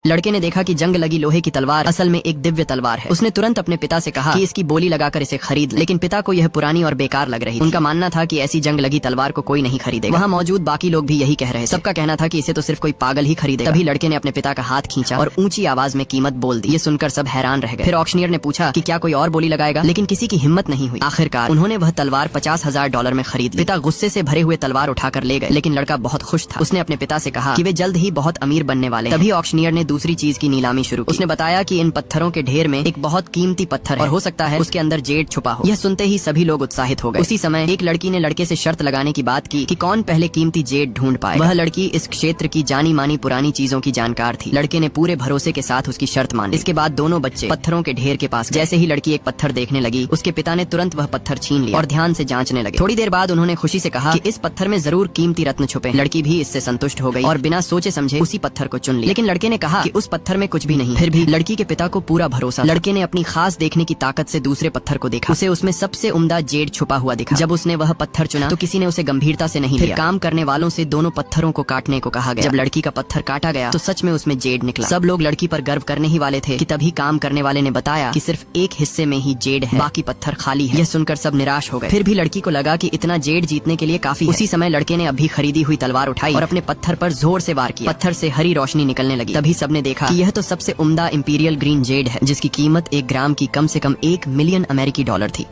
लड़के ने देखा कि जंग लगी लोहे की तलवार असल में एक दिव्य तलवार है। उसने तुरंत अपने पिता से कहा कि इसकी बोली लगाकर इसे खरीद ले, लेकिन पिता को यह पुरानी और बेकार लग रही थी। उनका मानना था कि ऐसी जंग लगी तलवार को कोई नहीं खरीदेगा। वहाँ मौजूद बाकी लोग भी यही कह रहे थे। सबका कहना था कि इसे तो सिर्फ कोई पागल ही खरीदेगा। तभी लड़के ने अपने पिता का हाथ खींचा और ऊंची आवाज में कीमत बोल दी। ये सुनकर सब हैरान रह गए। फिर ऑक्शनियर ने पूछा कि क्या कोई और बोली लगाएगा, लेकिन किसी की हिम्मत नहीं हुई। आखिरकार उन्होंने वह तलवार $50,000 में खरीद ली। पिता गुस्से से भरे हुए तलवार उठाकर ले गए, लेकिन लड़का बहुत खुश था। उसने अपने पिता से कहा कि वे जल्द ही बहुत अमीर बनने वाले। तभी ऑक्शनियर ने दूसरी चीज की नीलामी शुरू की। उसने बताया कि इन पत्थरों के ढेर में एक बहुत कीमती पत्थर है और हो सकता है उसके अंदर जेड छुपा हो। यह सुनते ही सभी लोग उत्साहित हो गए। उसी समय एक लड़की ने लड़के से शर्त लगाने की बात की कि कौन पहले कीमती जेड ढूंढ पाएगा। वह लड़की इस क्षेत्र की जानी मानी पुरानी चीजों की जानकार थी। लड़के ने पूरे भरोसे के साथ उसकी शर्त मान ली। इसके बाद दोनों बच्चे पत्थरों के ढेर के पास। जैसे ही लड़की एक पत्थर देखने लगी, उसके पिता ने तुरंत वह पत्थर छीन लिया और ध्यान से जांचने लगे। थोड़ी देर बाद उन्होंने खुशी से कहा कि इस पत्थर में जरूर कीमती रत्न छुपे। लड़की भी इससे संतुष्ट हो गई और बिना सोचे समझे उसी पत्थर को चुन लिया। लेकिन लड़के ने कहा कि उस पत्थर में कुछ भी नहीं। फिर भी लड़की के पिता को पूरा भरोसा। लड़के ने अपनी खास देखने की ताकत से दूसरे पत्थर को देखा। उसे उसमें सबसे उम्दा जेड छुपा हुआ दिखा। जब उसने वह पत्थर चुना तो किसी ने उसे गंभीरता से नहीं लिया। काम करने वालों से दोनों पत्थरों को काटने को कहा गया। जब लड़की का पत्थर काटा गया तो सच में उसमें जेड निकला। सब लोग लड़की पर गर्व करने ही वाले थे कि तभी काम करने वाले ने बताया कि सिर्फ एक हिस्से में ही जेड है, बाकी पत्थर खाली है। यह सुनकर सब निराश हो गए। फिर भी लड़की को लगा कि इतना जेड जीतने के लिए काफी है। उसी समय लड़के ने अभी खरीदी हुई तलवार उठाई और अपने पत्थर पर जोर से वार किया। पत्थर से हरी रोशनी निकलने लगी। तभी सबने देखा कि यह तो सबसे उम्दा इंपीरियल ग्रीन जेड है, जिसकी कीमत 1 ग्राम की कम से कम $1 मिलियन थी।